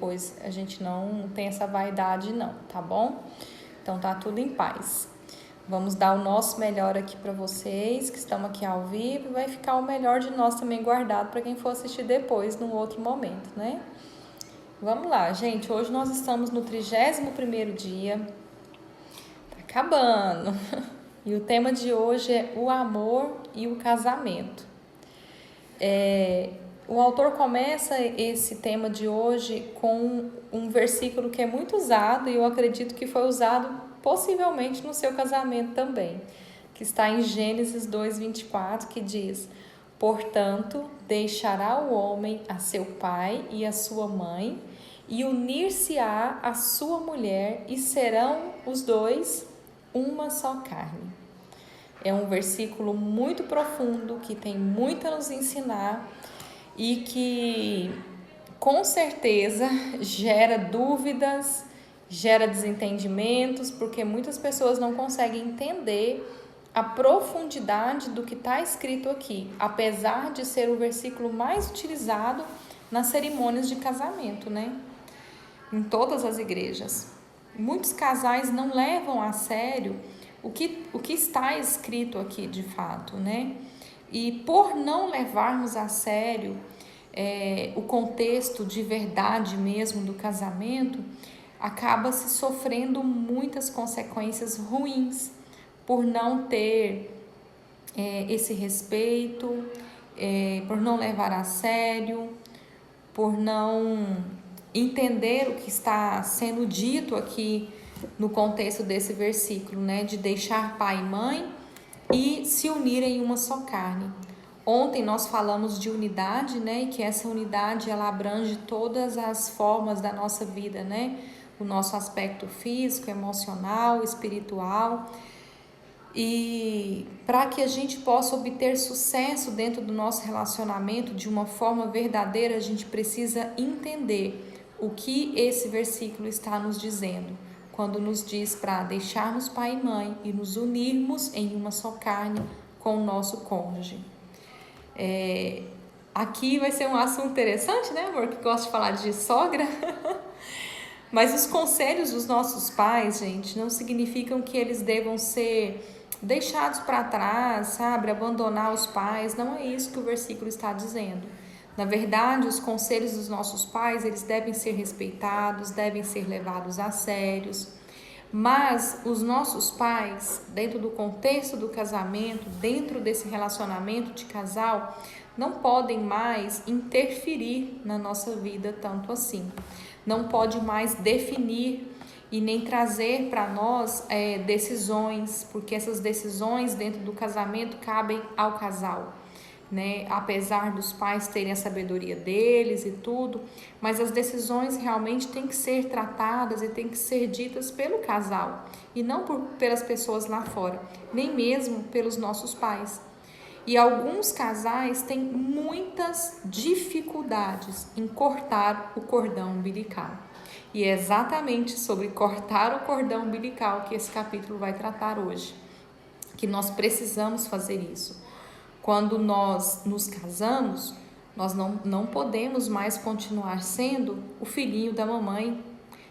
Depois a gente não tem essa vaidade não, tá bom? Então tá tudo em paz. Vamos dar o nosso melhor aqui para vocês que estão aqui ao vivo e vai ficar o melhor de nós também guardado para quem for assistir depois, num outro momento, né? Vamos lá, gente. Hoje nós estamos no 31º dia. Tá acabando. E o tema de hoje é o amor e o casamento. O autor começa esse tema de hoje com um versículo que é muito usado e eu acredito que foi usado possivelmente no seu casamento também, que está em Gênesis 2:24, que diz: portanto, deixará o homem a seu pai e a sua mãe e unir-se-á à sua mulher e serão os dois uma só carne. É um versículo muito profundo que tem muito a nos ensinar e que com certeza gera dúvidas, gera desentendimentos, porque muitas pessoas não conseguem entender a profundidade do que está escrito aqui, apesar de ser o versículo mais utilizado nas cerimônias de casamento, né? Em todas as igrejas. Muitos casais não levam a sério o que está escrito aqui de fato, né? E por não levarmos a sério o contexto de verdade mesmo do casamento, acaba se sofrendo muitas consequências ruins por não ter esse respeito, por não levar a sério, por não entender o que está sendo dito aqui no contexto desse versículo, né? De deixar pai e mãe e se unirem em uma só carne. Ontem nós falamos de unidade, né? E que essa unidade ela abrange todas as formas da nossa vida, né? O nosso aspecto físico, emocional, espiritual. E para que a gente possa obter sucesso dentro do nosso relacionamento de uma forma verdadeira, a gente precisa entender o que esse versículo está nos dizendo, quando nos diz para deixarmos pai e mãe e nos unirmos em uma só carne com o nosso cônjuge. Aqui vai ser um assunto interessante, né, amor? Que gosta de falar de sogra. Mas os conselhos dos nossos pais, gente, não significam que eles devam ser deixados para trás, sabe? Abandonar os pais. Não é isso que o versículo está dizendo. Na verdade, os conselhos dos nossos pais, eles devem ser respeitados, devem ser levados a sérios. Mas os nossos pais, dentro do contexto do casamento, dentro desse relacionamento de casal, não podem mais interferir na nossa vida tanto assim. Não pode mais definir e nem trazer para nós decisões, porque essas decisões dentro do casamento cabem ao casal, né? Apesar dos pais terem a sabedoria deles e tudo, mas as decisões realmente têm que ser tratadas e têm que ser ditas pelo casal e não pelas pessoas lá fora, nem mesmo pelos nossos pais. E alguns casais têm muitas dificuldades em cortar o cordão umbilical. E é exatamente sobre cortar o cordão umbilical que esse capítulo vai tratar hoje, que nós precisamos fazer isso. Quando nós nos casamos, nós não podemos mais continuar sendo o filhinho da mamãe,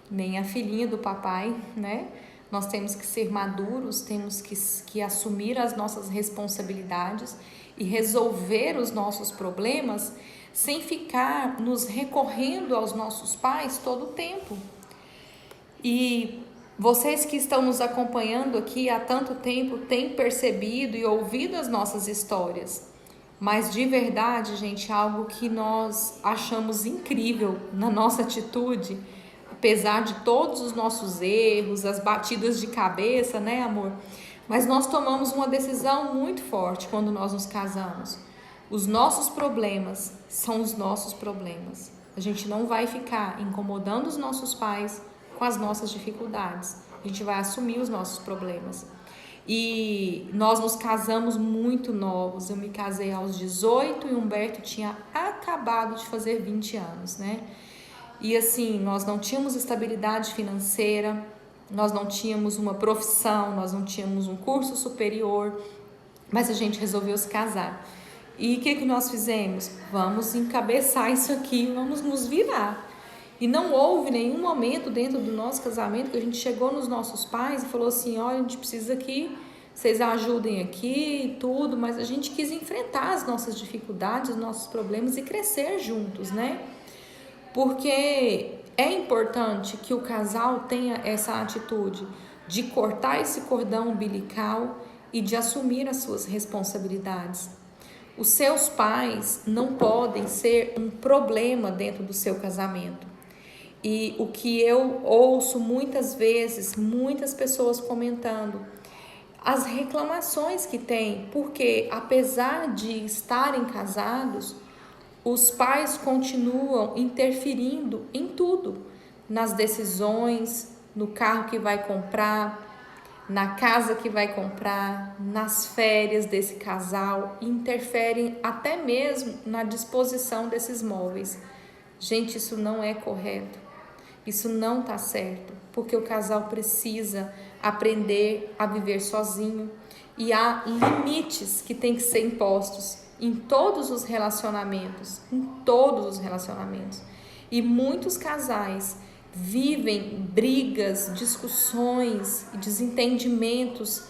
nem a filhinha do papai, né? Nós temos que ser maduros, temos que assumir as nossas responsabilidades e resolver os nossos problemas sem ficar nos recorrendo aos nossos pais todo o tempo. E vocês que estão nos acompanhando aqui há tanto tempo têm percebido e ouvido as nossas histórias. Mas de verdade, gente, algo que nós achamos incrível na nossa atitude, apesar de todos os nossos erros, as batidas de cabeça, né, amor? Mas nós tomamos uma decisão muito forte quando nós nos casamos. Os nossos problemas são os nossos problemas. A gente não vai ficar incomodando os nossos pais com as nossas dificuldades. A gente vai assumir os nossos problemas. E nós nos casamos muito novos. Eu me casei aos 18 e o Humberto tinha acabado de fazer 20 anos, né? E assim, nós não tínhamos estabilidade financeira, nós não tínhamos uma profissão, nós não tínhamos um curso superior, mas a gente resolveu se casar. E o que nós fizemos? Vamos encabeçar isso aqui, vamos nos virar. E não houve nenhum momento dentro do nosso casamento que a gente chegou nos nossos pais e falou assim, olha, a gente precisa que vocês ajudem aqui e tudo, mas a gente quis enfrentar as nossas dificuldades, os nossos problemas e crescer juntos, né? Porque é importante que o casal tenha essa atitude de cortar esse cordão umbilical e de assumir as suas responsabilidades. Os seus pais não podem ser um problema dentro do seu casamento. E o que eu ouço muitas vezes, muitas pessoas comentando, as reclamações que tem, porque apesar de estarem casados, os pais continuam interferindo em tudo, nas decisões, no carro que vai comprar, na casa que vai comprar, nas férias desse casal, interferem até mesmo na disposição desses móveis. Gente, isso não é correto. Isso não tá certo, porque o casal precisa aprender a viver sozinho e há limites que têm que ser impostos em todos os relacionamentos, E muitos casais vivem brigas, discussões e desentendimentos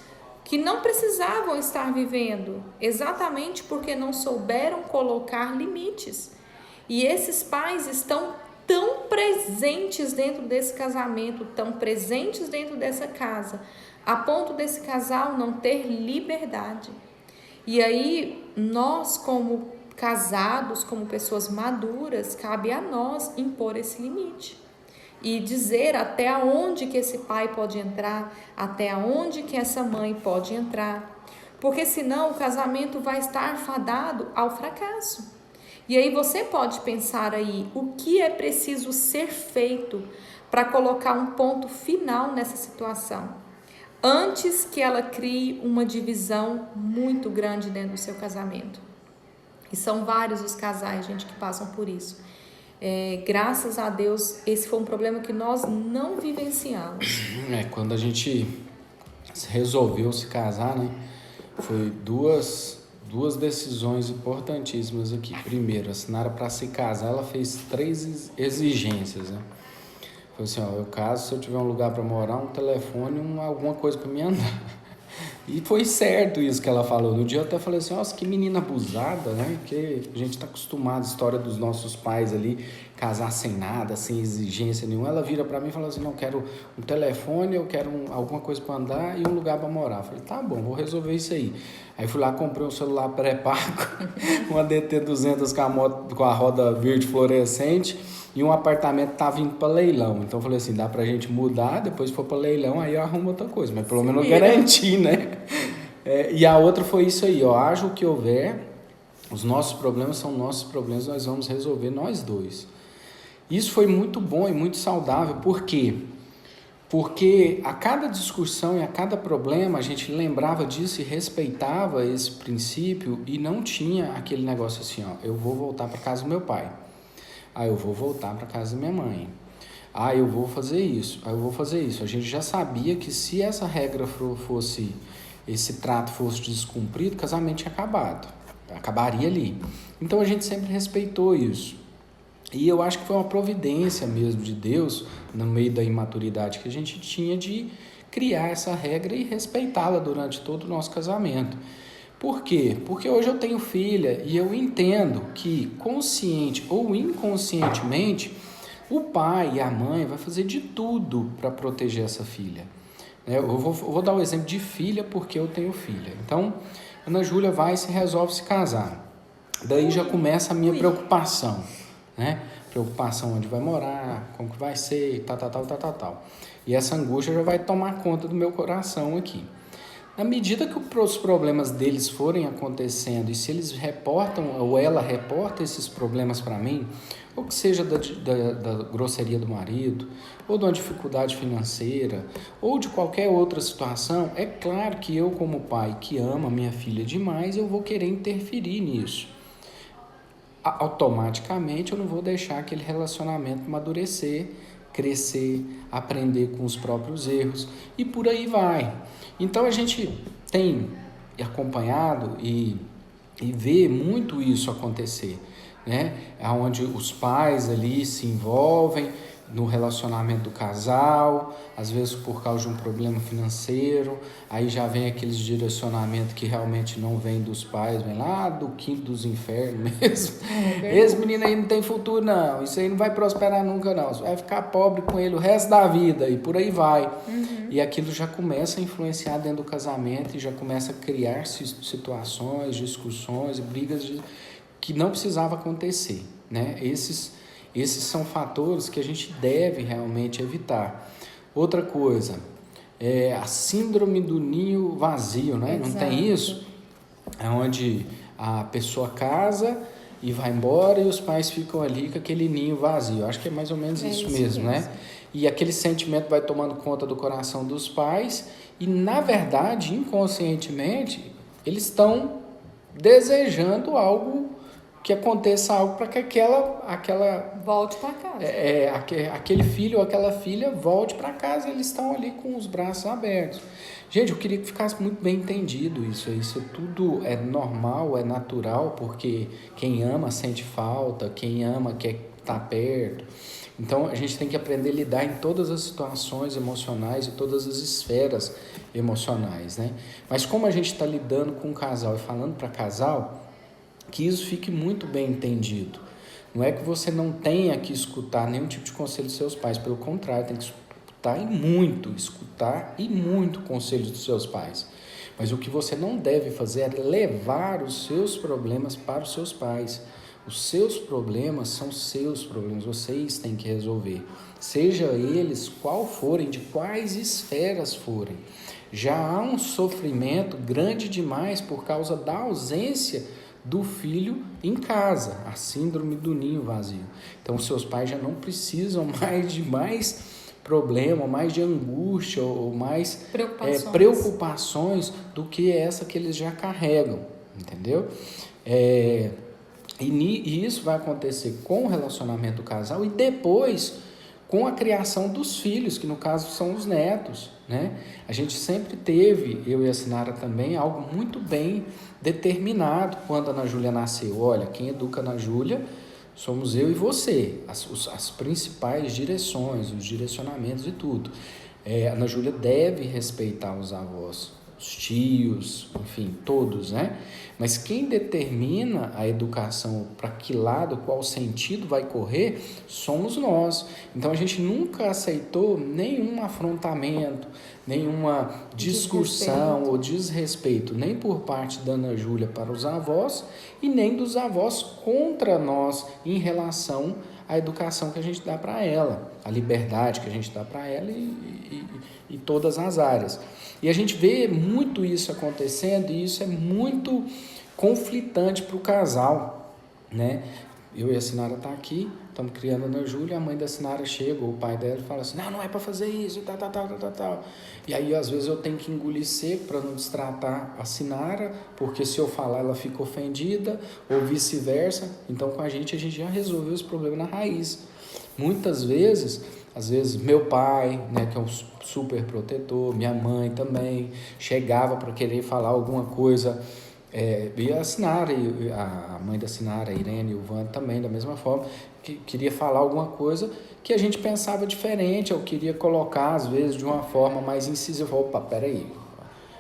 que não precisavam estar vivendo, exatamente porque não souberam colocar limites. E esses pais estão tão presentes dentro desse casamento, tão presentes dentro dessa casa, a ponto desse casal não ter liberdade. E aí, nós como casados, como pessoas maduras, cabe a nós impor esse limite. E dizer até onde que esse pai pode entrar, até onde que essa mãe pode entrar. Porque senão o casamento vai estar fadado ao fracasso. E aí você pode pensar aí o que é preciso ser feito para colocar um ponto final nessa situação, antes que ela crie uma divisão muito grande dentro do seu casamento. E são vários os casais, gente, que passam por isso. Graças a Deus, esse foi um problema que nós não vivenciamos. Quando a gente resolveu se casar, né, foi duas decisões importantíssimas aqui. Primeiro, a Sinara, para se casar, ela fez 3 exigências, né? Falou assim, eu caso se eu tiver um lugar para morar, um telefone, alguma coisa para me andar. E foi certo isso que ela falou. No dia eu até falei assim, nossa, que menina abusada, né? Porque a gente está acostumado, a história dos nossos pais ali, casar sem nada, sem exigência nenhuma. Ela vira para mim e fala assim, não, quero um telefone, eu quero alguma coisa para andar e um lugar para morar. Eu falei, tá bom, vou resolver isso aí. Aí fui lá, comprei um celular pré-pago, uma DT200 com a roda verde fluorescente e um apartamento tá vindo para leilão. Então eu falei assim, dá pra gente mudar, depois for para leilão, aí eu arrumo outra coisa. Mas pelo menos eu garanti, né? E a outra foi isso aí, haja o que houver, os nossos problemas são nossos problemas, nós vamos resolver nós dois. Isso foi muito bom e muito saudável, por quê? Porque a cada discussão e a cada problema a gente lembrava disso e respeitava esse princípio e não tinha aquele negócio assim, eu vou voltar para casa do meu pai, eu vou voltar para casa da minha mãe, eu vou fazer isso, eu vou fazer isso. A gente já sabia que se essa regra fosse, esse trato fosse descumprido, o casamento tinha acabado, acabaria ali. Então a gente sempre respeitou isso. E eu acho que foi uma providência mesmo de Deus, no meio da imaturidade que a gente tinha, de criar essa regra e respeitá-la durante todo o nosso casamento. Por quê? Porque hoje eu tenho filha e eu entendo que, consciente ou inconscientemente, o pai e a mãe vai fazer de tudo para proteger essa filha. Eu vou dar o exemplo de filha porque eu tenho filha. Então, Ana Júlia vai e se resolve se casar. Daí já começa a minha preocupação. Né? Preocupação onde vai morar, como que vai ser, tal. E essa angústia já vai tomar conta do meu coração aqui. Na medida que os problemas deles forem acontecendo e se eles reportam ou ela reporta esses problemas para mim, ou que seja da grosseria do marido, ou de uma dificuldade financeira, ou de qualquer outra situação, é claro que eu, como pai que ama minha filha demais, eu vou querer interferir nisso. Automaticamente eu não vou deixar aquele relacionamento amadurecer, crescer, aprender com os próprios erros e por aí vai. Então a gente tem acompanhado e vê muito isso acontecer. né? Onde os pais ali se envolvem no relacionamento do casal, às vezes por causa de um problema financeiro, aí já vem aqueles direcionamentos que realmente não vem dos pais, vem lá do quinto dos infernos mesmo. Esse menino aí não tem futuro não, isso aí não vai prosperar nunca não, você vai ficar pobre com ele o resto da vida e por aí vai. E aquilo já começa a influenciar dentro do casamento e já começa a criar situações, discussões, brigas que não precisava acontecer, né? Esses são fatores que a gente deve realmente evitar. Outra coisa, a síndrome do ninho vazio, né? Exato. Não tem isso? É onde a pessoa casa e vai embora e os pais ficam ali com aquele ninho vazio. Acho que é mais ou menos isso mesmo, né? E aquele sentimento vai tomando conta do coração dos pais e, na verdade, inconscientemente, eles estão desejando algo, que aconteça algo para que aquela volte para casa. Aquele filho ou aquela filha volte para casa, eles estão ali com os braços abertos. Gente, eu queria que ficasse muito bem entendido isso. Isso tudo é normal, é natural, porque quem ama sente falta, quem ama quer estar perto. Então, a gente tem que aprender a lidar em todas as situações emocionais e todas as esferas emocionais, né? Mas como a gente está lidando com o casal e falando para casal, que isso fique muito bem entendido. Não é que você não tenha que escutar nenhum tipo de conselho dos seus pais, pelo contrário, tem que escutar e muito conselhos dos seus pais. Mas o que você não deve fazer é levar os seus problemas para os seus pais. Os seus problemas são seus problemas, vocês têm que resolver. Seja eles qual forem, de quais esferas forem. Já há um sofrimento grande demais por causa da ausência do filho em casa, a síndrome do ninho vazio. Então, seus pais já não precisam mais de mais problema, mais de angústia ou mais preocupações do que essa que eles já carregam, entendeu? E isso vai acontecer com o relacionamento do casal e depois com a criação dos filhos, que no caso são os netos, né? A gente sempre teve, eu e a Sinara também, algo muito bem determinado quando a Ana Júlia nasceu. Olha, quem educa a Ana Júlia somos eu e você, as principais direções, os direcionamentos e tudo. A Ana Júlia deve respeitar os avós, os tios, enfim, todos, né? Mas quem determina a educação, para que lado, qual sentido vai correr, somos nós. Então a gente nunca aceitou nenhum afrontamento, nenhuma discussão ou desrespeito, nem por parte da Ana Júlia para os avós e nem dos avós contra nós em relação à educação que a gente dá para ela, a liberdade que a gente dá para ela e todas as áreas. E a gente vê muito isso acontecendo e isso é muito conflitante para o casal, né? Eu e a Sinara tá aqui, estamos criando a Ana Júlia, a mãe da Sinara chega, ou o pai dela fala assim, não é para fazer isso, tal. E aí, às vezes, eu tenho que engolir seco para não destratar a Sinara, porque se eu falar, ela fica ofendida, ou vice-versa. Então, com a gente já resolveu esse problema na raiz. Muitas vezes, às vezes, meu pai, né, que é um super protetor, minha mãe também, chegava para querer falar alguma coisa. E a Sinara, a mãe da Sinara, a Irene e o Vando também, da mesma forma, que queria falar alguma coisa que a gente pensava diferente, eu queria colocar, às vezes, de uma forma mais incisiva. Opa, peraí,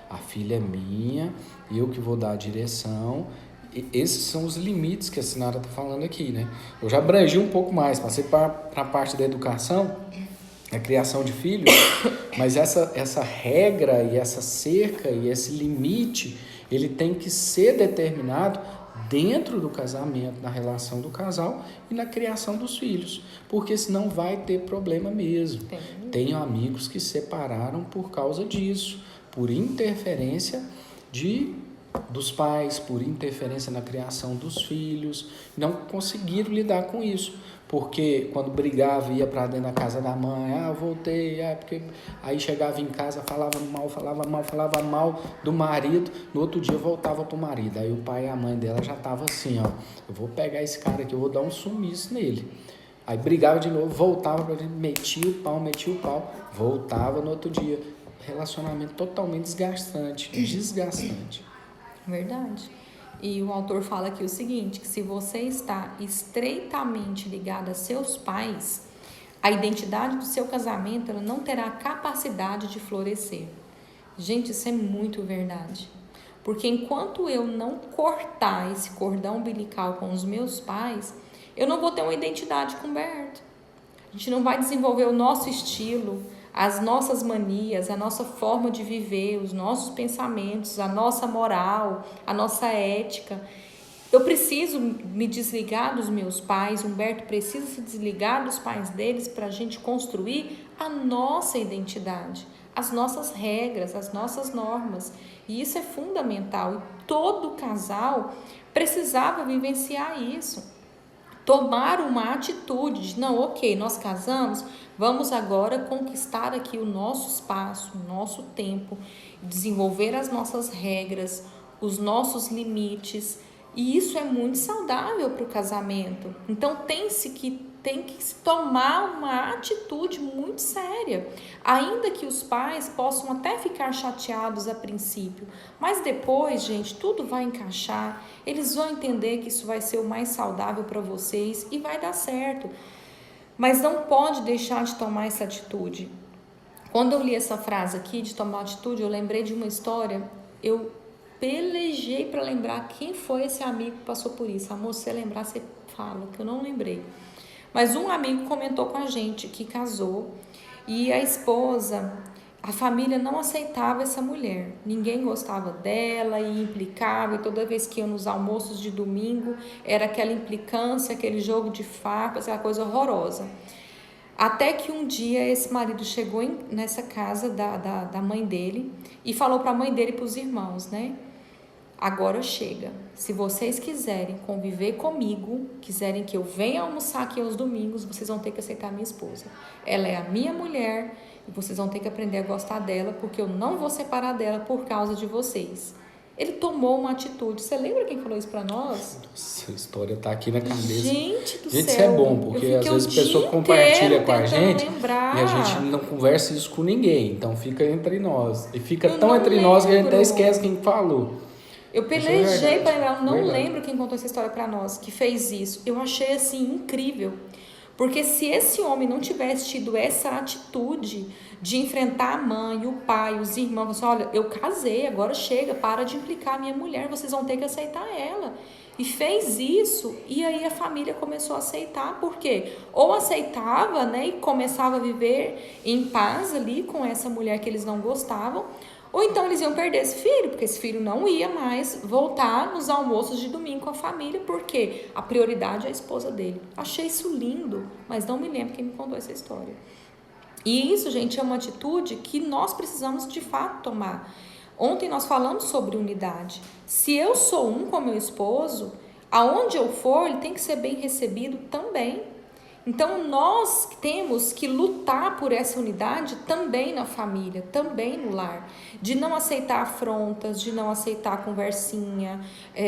a filha é minha, eu que vou dar a direção. E esses são os limites que a Sinara está falando aqui, né? Eu já abrangi um pouco mais, passei para a parte da educação, a criação de filhos, mas essa regra e essa cerca e esse limite, ele tem que ser determinado dentro do casamento, na relação do casal e na criação dos filhos, porque senão vai ter problema mesmo. Tenho amigos que separaram por causa disso, por interferência dos pais, por interferência na criação dos filhos, não conseguiram lidar com isso, porque quando brigava ia para dentro da casa da mãe, eu voltei, porque aí chegava em casa, falava mal do marido, no outro dia voltava pro marido, aí o pai e a mãe dela já estavam assim, eu vou pegar esse cara aqui, eu vou dar um sumiço nele. Aí brigava de novo, voltava para dentro, metia o pau, voltava no outro dia. Relacionamento totalmente desgastante. Verdade. E o autor fala aqui o seguinte, que se você está estreitamente ligado a seus pais, a identidade do seu casamento ela não terá capacidade de florescer. Gente, isso é muito verdade. Porque enquanto eu não cortar esse cordão umbilical com os meus pais, eu não vou ter uma identidade com o Berto. A gente não vai desenvolver o nosso estilo, as nossas manias, a nossa forma de viver, os nossos pensamentos, a nossa moral, a nossa ética. Eu preciso me desligar dos meus pais, Humberto precisa se desligar dos pais deles para a gente construir a nossa identidade, as nossas regras, as nossas normas. E isso é fundamental. E todo casal precisava vivenciar isso. Tomar uma atitude de, não, ok, nós casamos, vamos agora conquistar aqui o nosso espaço, o nosso tempo, desenvolver as nossas regras, os nossos limites, e isso é muito saudável para o casamento. Então tem que se tomar uma atitude muito séria, ainda que os pais possam até ficar chateados a princípio, mas depois, gente, tudo vai encaixar, eles vão entender que isso vai ser o mais saudável para vocês e vai dar certo, mas não pode deixar de tomar essa atitude. Quando eu li essa frase aqui, de tomar atitude, eu lembrei de uma história, eu pelejei para lembrar quem foi esse amigo que passou por isso. Amor, se você lembrar, você fala, que eu não lembrei. Mas um amigo comentou com a gente que casou e a esposa, a família não aceitava essa mulher. Ninguém gostava dela e implicava, e toda vez que ia nos almoços de domingo era aquela implicância, aquele jogo de farpas, aquela coisa horrorosa. Até que um dia esse marido chegou nessa casa da mãe dele e falou para a mãe dele e para os irmãos, né? Agora chega, se vocês quiserem conviver comigo, quiserem que eu venha almoçar aqui aos domingos, vocês vão ter que aceitar minha esposa. Ela é a minha mulher e vocês vão ter que aprender a gostar dela, porque eu não vou separar dela por causa de vocês. Ele tomou uma atitude. Você lembra quem falou isso pra nós? Nossa, a história tá aqui na cabeça. Gente do céu. Isso é bom, porque às vezes a pessoa compartilha com a gente lembrar. E a gente não conversa isso com ninguém. Então fica entre nós. E fica tão entre nós que a gente até esquece quem falou. Eu pelejei para lembrar, eu não lembro quem contou essa história para nós, que fez isso. Eu achei assim incrível. Porque se esse homem não tivesse tido essa atitude de enfrentar a mãe, o pai, os irmãos, assim, olha, eu casei, agora chega, para de implicar a minha mulher, vocês vão ter que aceitar ela. E fez isso, e aí a família começou a aceitar, porque ou aceitava, né, e começava a viver em paz ali com essa mulher que eles não gostavam, ou então eles iam perder esse filho, porque esse filho não ia mais voltar nos almoços de domingo com a família, porque a prioridade é a esposa dele. Achei isso lindo, mas não me lembro quem me contou essa história. E isso, gente, é uma atitude que nós precisamos de fato tomar. Ontem nós falamos sobre unidade. Se eu sou um com meu esposo, aonde eu for, ele tem que ser bem recebido também. Então, nós temos que lutar por essa unidade também na família, também no lar. De não aceitar afrontas, de não aceitar conversinha,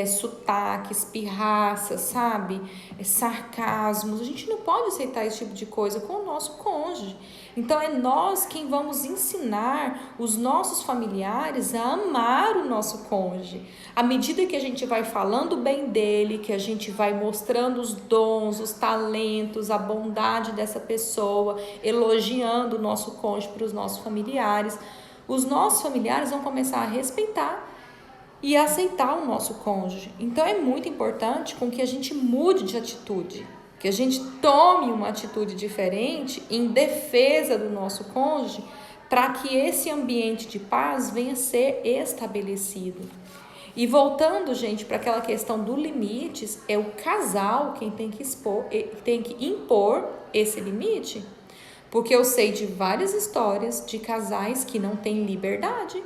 sotaques, pirraças, sabe? Sarcasmos. A gente não pode aceitar esse tipo de coisa com o nosso cônjuge. Então, é nós quem vamos ensinar os nossos familiares a amar o nosso cônjuge. À medida que a gente vai falando bem dele, que a gente vai mostrando os dons, os talentos, a bondade dessa pessoa, elogiando o nosso cônjuge para os nossos familiares, os nossos familiares vão começar a respeitar e a aceitar o nosso cônjuge. Então, é muito importante com que a gente mude de atitude, que a gente tome uma atitude diferente em defesa do nosso cônjuge, para que esse ambiente de paz venha a ser estabelecido. E voltando, gente, para aquela questão do limites, é o casal quem tem que impor esse limite. Porque eu sei de várias histórias de casais que não têm liberdade,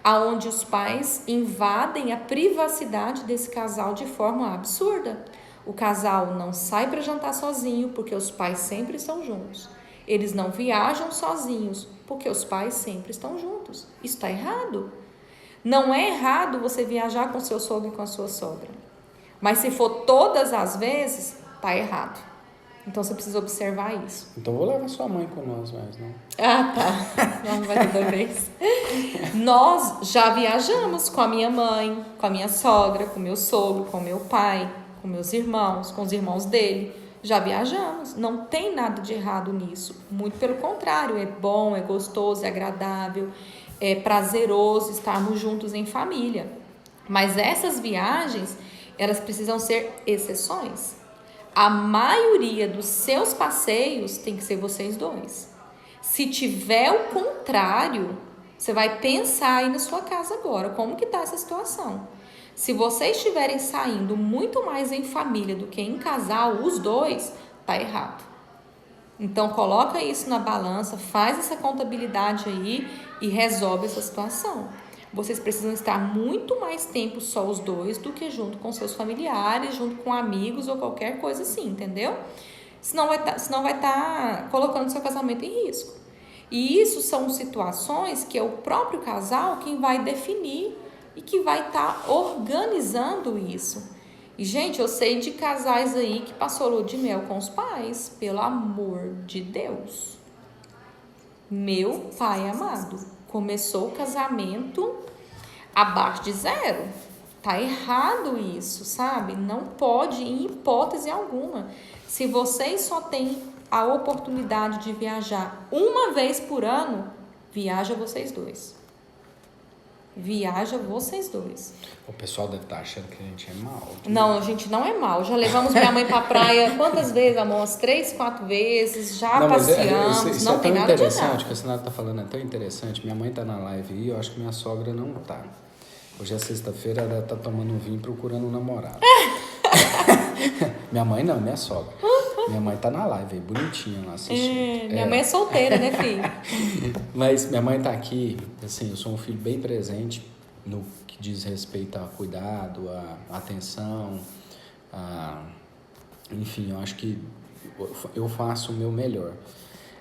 aonde os pais invadem a privacidade desse casal de forma absurda. O casal não sai para jantar sozinho porque os pais sempre estão juntos. Eles não viajam sozinhos porque os pais sempre estão juntos. Isso está errado. Não é errado você viajar com seu sogro e com a sua sogra. Mas se for todas as vezes, está errado. Então você precisa observar isso. Então vou levar sua mãe com nós, mas não. Ah, tá. Não vai toda vez. Nós já viajamos com a minha mãe, com a minha sogra, com meu sogro, com meu pai, com meus irmãos, com os irmãos dele. Já viajamos. Não tem nada de errado nisso. Muito pelo contrário, é bom, é gostoso, é agradável, é prazeroso estarmos juntos em família. Mas essas viagens, elas precisam ser exceções. A maioria dos seus passeios tem que ser vocês dois. Se tiver o contrário, você vai pensar aí na sua casa agora, como que tá essa situação? Se vocês estiverem saindo muito mais em família do que em casal, os dois, tá errado. Então coloca isso na balança, faz essa contabilidade aí e resolve essa situação. Vocês precisam estar muito mais tempo só os dois do que junto com seus familiares, junto com amigos ou qualquer coisa assim, entendeu? Senão vai estar colocando seu casamento em risco. E isso são situações que é o próprio casal quem vai definir e que vai estar organizando isso. E, gente, eu sei de casais aí que passou lua de mel com os pais, pelo amor de Deus. Meu pai amado, começou o casamento abaixo de 0. Tá errado isso, sabe? Não pode, em hipótese alguma. Se vocês só têm a oportunidade de viajar uma vez por ano, viaja vocês dois. Viaja vocês dois. O pessoal deve estar achando que a gente é mal. Não, a gente não é mal. Já levamos minha mãe pra praia quantas vezes, amor? Umas 3, 4 vezes. Já não, passeamos. Isso não é tem tão nada de interessante, errado. o que a Senhora tá falando é tão interessante. Minha mãe tá na live aí, eu acho que minha sogra não tá. Hoje é sexta-feira, ela tá tomando um vinho procurando um namorado. Minha mãe não, minha sogra. Minha mãe tá na live aí, bonitinha lá assistindo. Minha mãe é solteira, né, filho? Mas minha mãe tá aqui, assim, eu sou um filho bem presente no que diz respeito a cuidado, a atenção, enfim, eu acho que eu faço o meu melhor.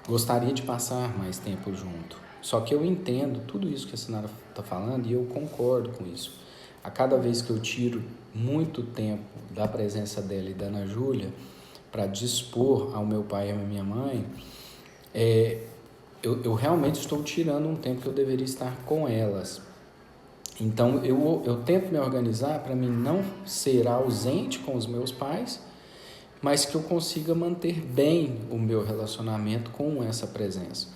Gostaria de passar mais tempo junto. Só que eu entendo tudo isso que a Sinara está falando e eu concordo com isso. A cada vez que eu tiro muito tempo da presença dela e da Ana Júlia para dispor ao meu pai e à minha mãe, eu realmente estou tirando um tempo que eu deveria estar com elas. Então eu tento me organizar para mim não ser ausente com os meus pais, mas que eu consiga manter bem o meu relacionamento com essa presença.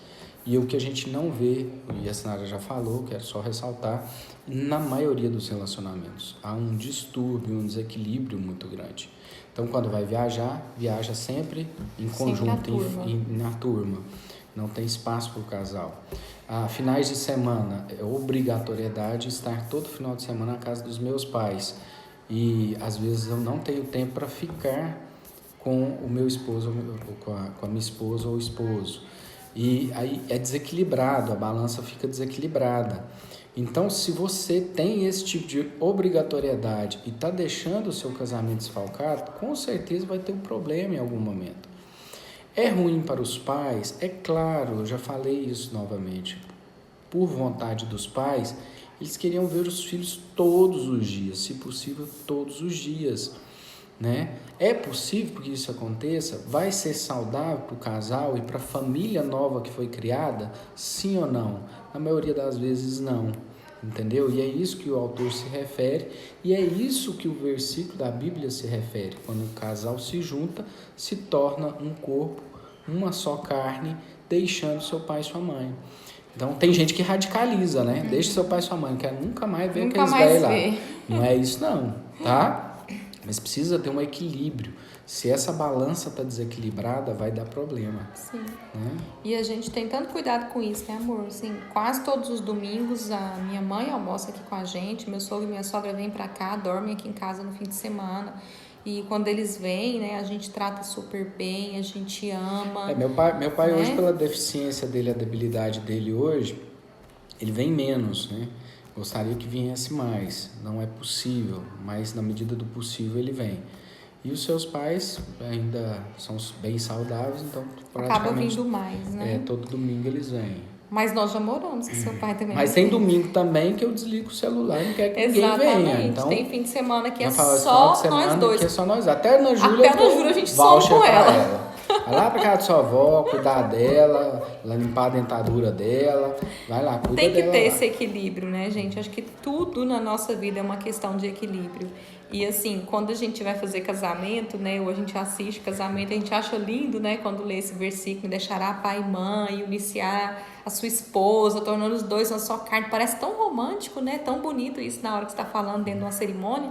E o que a gente não vê, e a Sinara já falou, quero só ressaltar, na maioria dos relacionamentos há um distúrbio, um desequilíbrio muito grande. Então, quando vai viajar, viaja sempre em conjunto, na turma. Não tem espaço para o casal. Finais de semana, é obrigatoriedade estar todo final de semana na casa dos meus pais. E, às vezes, eu não tenho tempo para ficar com o meu esposo, com a minha esposa ou esposo. E aí é desequilibrado, a balança fica desequilibrada. Então, se você tem esse tipo de obrigatoriedade e está deixando o seu casamento desfalcado, com certeza vai ter um problema em algum momento. É ruim para os pais? É claro, eu já falei isso novamente. Por vontade dos pais, eles queriam ver os filhos todos os dias, se possível, todos os dias. Né? É possível que isso aconteça? Vai ser saudável para o casal e para a família nova que foi criada? Sim ou não? Na maioria das vezes não, entendeu? E é isso que o autor se refere e é isso que o versículo da Bíblia se refere. Quando o casal se junta, se torna um corpo, uma só carne, deixando seu pai e sua mãe. Então tem gente que radicaliza, né? Deixa seu pai e sua mãe, quer nunca mais ver aqueles velhos lá. Não é isso não, tá? Mas precisa ter um equilíbrio. Se essa balança está desequilibrada, vai dar problema. Sim. Né? E a gente tem tanto cuidado com isso, né, amor? Assim, quase todos os domingos a minha mãe almoça aqui com a gente, meu sogro e minha sogra vêm para cá, dormem aqui em casa no fim de semana. E quando eles vêm, né, a gente trata super bem, a gente ama. Meu pai né? Hoje, pela deficiência dele, a debilidade dele hoje, ele vem menos, né? Gostaria que viesse mais, não é possível, mas na medida do possível ele vem. E os seus pais ainda são bem saudáveis, então praticamente... Acaba vindo mais, né? Todo domingo eles vêm. Mas nós já moramos com seu pai também. Mas tem domingo também que eu desligo o celular e não quero que ninguém venha. Então, tem fim de semana que é só nós dois. Que é só nós. Até na Júlia a gente some com ela. Vai lá pra casa da sua avó, cuidar dela, limpar a dentadura dela. Vai lá, cuida Tem que dela ter lá. esse equilíbrio, né, gente? Acho que tudo na nossa vida é uma questão de equilíbrio. E assim, quando a gente vai fazer casamento, né, ou a gente assiste casamento, a gente acha lindo, né, quando lê esse versículo, deixará pai e mãe, uniciar a sua esposa, tornando os dois uma só carne. Parece tão romântico, né? Tão bonito isso na hora que você está falando dentro de uma cerimônia.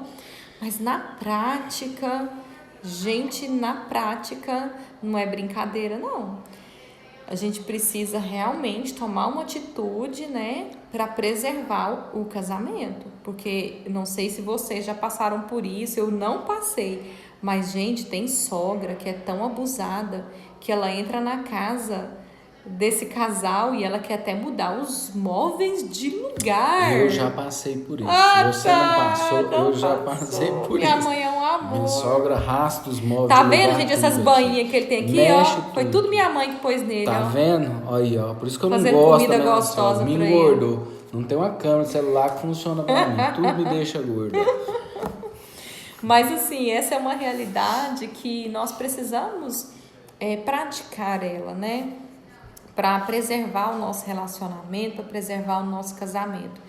Mas na prática, gente, na prática, não é brincadeira, não. A gente precisa realmente tomar uma atitude, né, para preservar o casamento, porque não sei se vocês já passaram por isso, eu não passei, mas gente, tem sogra que é tão abusada que ela entra na casa desse casal e ela quer até mudar os móveis de lugar. Eu já passei por isso. Você tá, não passou, não eu já passou. passei por Minha isso. mãe é um amor. Minha sogra arrasta os móveis Tá de vendo, lugar, gente, essas tudo bainhas que ele tem aqui, Mexe ó? Foi tudo minha mãe que pôs nele, Tá ó. vendo? Aí, ó. Por isso que eu Fazendo não gosto, comida né? gostosa Me pra engordou. Não tem uma câmera de celular que funciona pra mim. Tudo me deixa gordo. Mas assim, essa é uma realidade que nós precisamos praticar ela, né? Para preservar o nosso relacionamento, para preservar o nosso casamento.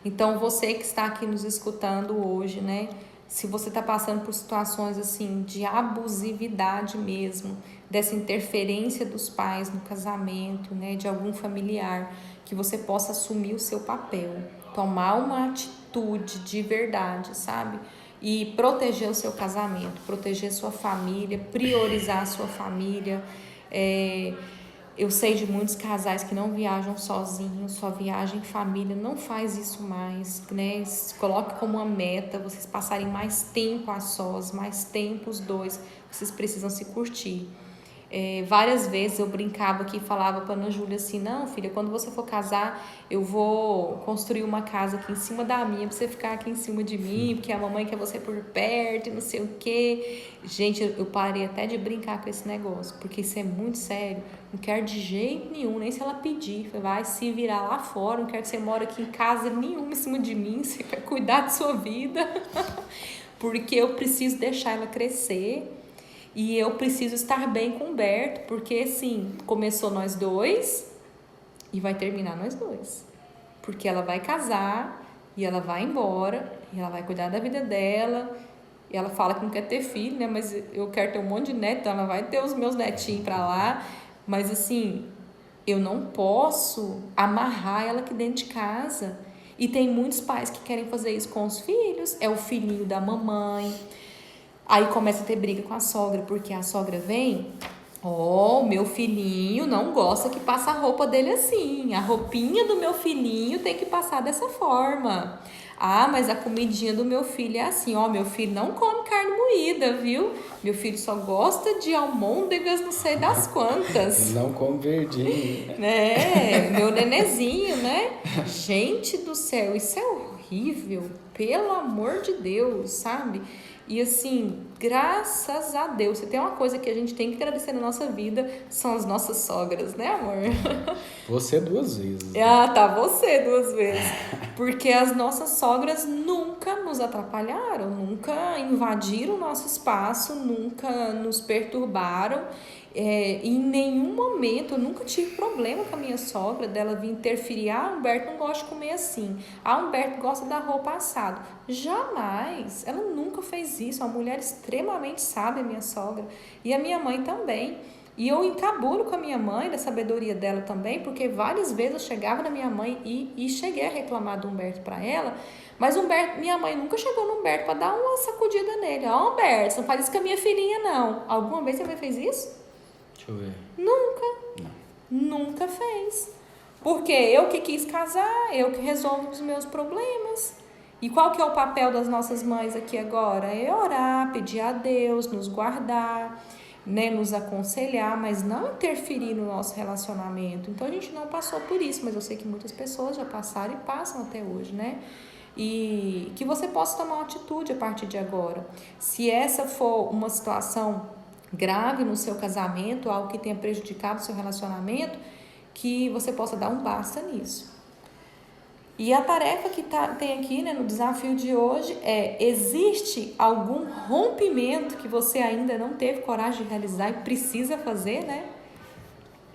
Então, você que está aqui nos escutando hoje, né? Se você está passando por situações assim de abusividade mesmo, dessa interferência dos pais no casamento, né? De algum familiar, que você possa assumir o seu papel, tomar uma atitude de verdade, sabe? E proteger o seu casamento, proteger sua família, priorizar a sua família. Eu sei de muitos casais que não viajam sozinhos, só viajam em família. Não faz isso mais, né? Coloque como uma meta vocês passarem mais tempo a sós, mais tempo os dois. Vocês precisam se curtir. Várias vezes eu brincava aqui e falava para Ana Júlia assim: não, filha, quando você for casar, eu vou construir uma casa aqui em cima da minha pra você ficar aqui em cima de mim, porque a mamãe quer você por perto e não sei o quê. Gente, eu parei até de brincar com esse negócio, porque isso é muito sério. Não quero de jeito nenhum, nem se ela pedir. Vai se virar lá fora, não quero que você mora aqui em casa nenhuma em cima de mim, você vai cuidar da sua vida. Porque eu preciso deixar ela crescer. E eu preciso estar bem com o Humberto, porque assim, começou nós dois e vai terminar nós dois. Porque ela vai casar e ela vai embora e ela vai cuidar da vida dela. E ela fala que não quer ter filho, né? Mas eu quero ter um monte de neto, então ela vai ter os meus netinhos pra lá. Mas assim, eu não posso amarrar ela aqui dentro de casa. E tem muitos pais que querem fazer isso com os filhos. É o filhinho da mamãe. Aí começa a ter briga com a sogra, porque a sogra vem, meu filhinho não gosta que passe a roupa dele assim, a roupinha do meu filhinho tem que passar dessa forma. Ah, mas a comidinha do meu filho é assim, meu filho não come carne moída, viu? Meu filho só gosta de almôndegas não sei das quantas. Ele não come verdinho. Meu nenezinho, né? Gente do céu, isso é horrível, pelo amor de Deus, sabe? E assim, graças a Deus, se tem uma coisa que a gente tem que agradecer na nossa vida, são as nossas sogras, né, amor? Você 2 vezes. Né? Você 2 vezes. Porque as nossas sogras nunca nos atrapalharam, nunca invadiram o nosso espaço, nunca nos perturbaram. Em nenhum momento, eu nunca tive problema com a minha sogra, dela vir interferir. Humberto não gosta de comer assim. Humberto gosta da roupa assado. Jamais. Ela nunca fez isso. Uma mulher extremamente sábia, minha sogra. E a minha mãe também. E eu encabulo com a minha mãe, da sabedoria dela também, porque várias vezes eu chegava na minha mãe e cheguei a reclamar do Humberto para ela. Mas minha mãe nunca chegou no Humberto para dar uma sacudida nele. Humberto, você não faz isso com a minha filhinha, não. Alguma vez você me fez isso? Deixa eu ver. Nunca fez. Porque eu que quis casar, eu que resolvo os meus problemas. E qual que é o papel das nossas mães aqui agora? É orar, pedir a Deus, nos guardar, né, nos aconselhar, mas não interferir no nosso relacionamento. Então a gente não passou por isso, mas eu sei que muitas pessoas já passaram e passam até hoje, né? E que você possa tomar uma atitude a partir de agora. Se essa for uma situação grave no seu casamento, algo que tenha prejudicado o seu relacionamento, que você possa dar um basta nisso. E a tarefa que tem aqui, né, no desafio de hoje existe algum rompimento que você ainda não teve coragem de realizar e precisa fazer, né?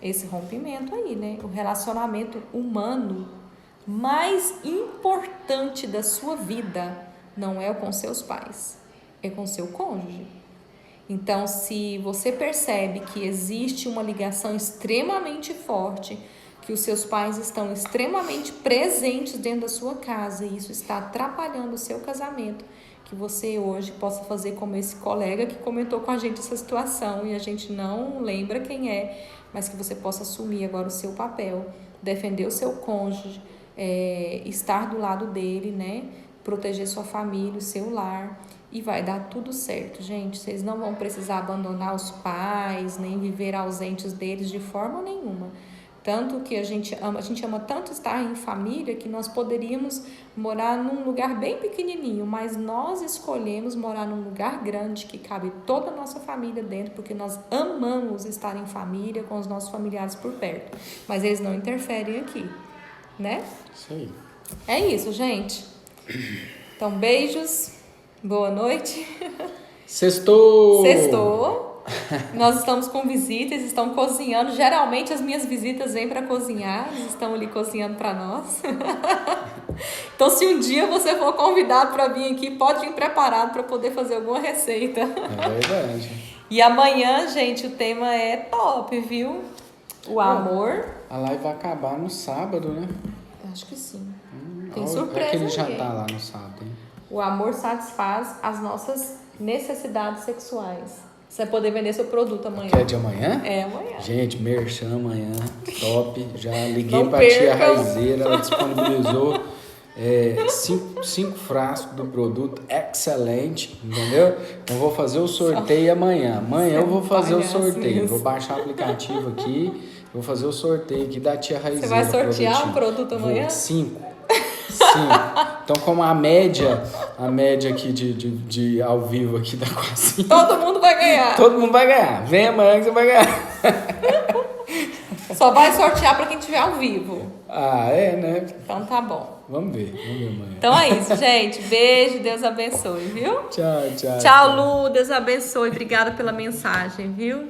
Esse rompimento aí, né? O relacionamento humano mais importante da sua vida não é com seus pais, é com seu cônjuge. Então, se você percebe que existe uma ligação extremamente forte, que os seus pais estão extremamente presentes dentro da sua casa e isso está atrapalhando o seu casamento, que você hoje possa fazer como esse colega que comentou com a gente essa situação e a gente não lembra quem é, mas que você possa assumir agora o seu papel, defender o seu cônjuge, estar do lado dele, né? Proteger sua família, o seu lar, e vai dar tudo certo, gente. Vocês não vão precisar abandonar os pais, nem viver ausentes deles de forma nenhuma. Tanto que a gente ama tanto estar em família que nós poderíamos morar num lugar bem pequenininho, mas nós escolhemos morar num lugar grande que cabe toda a nossa família dentro, porque nós amamos estar em família com os nossos familiares por perto. Mas eles não interferem aqui, né? Isso aí. É isso, gente. Então, beijos, boa noite. Sextou! Sextou. Nós estamos com visitas, estão cozinhando. Geralmente as minhas visitas vêm para cozinhar, eles estão ali cozinhando para nós. Então, se um dia você for convidado para vir aqui, pode vir preparado para poder fazer alguma receita. É verdade. E amanhã, gente, o tema é top, viu? O amor. A live vai acabar no sábado, né? Acho que sim. Tem surpresa. É aquele aí. jantar lá no sábado, hein? O amor satisfaz as nossas necessidades sexuais. Você vai poder vender seu produto amanhã. Que é de amanhã? É amanhã. Gente, merchan amanhã, top. Já liguei Não pra tia percam. Raizeira, ela disponibilizou 5 frascos do produto, excelente, entendeu? Então vou fazer o sorteio amanhã. Amanhã eu vou fazer o sorteio. mesmo. Vou baixar o aplicativo aqui, vou fazer o sorteio aqui da tia Raizeira. Você vai sortear um produtinho. produto amanhã? 5. Então, como a média aqui de ao vivo aqui da cozinha. Todo mundo vai ganhar. Todo mundo vai ganhar. Vem amanhã que você vai ganhar. Só vai sortear para quem estiver ao vivo. Ah, é, né? Então tá bom. Vamos ver amanhã. Então é isso, gente. Beijo, Deus abençoe, viu? Tchau, tchau. Tchau, Lu. Deus abençoe. Obrigada pela mensagem, viu?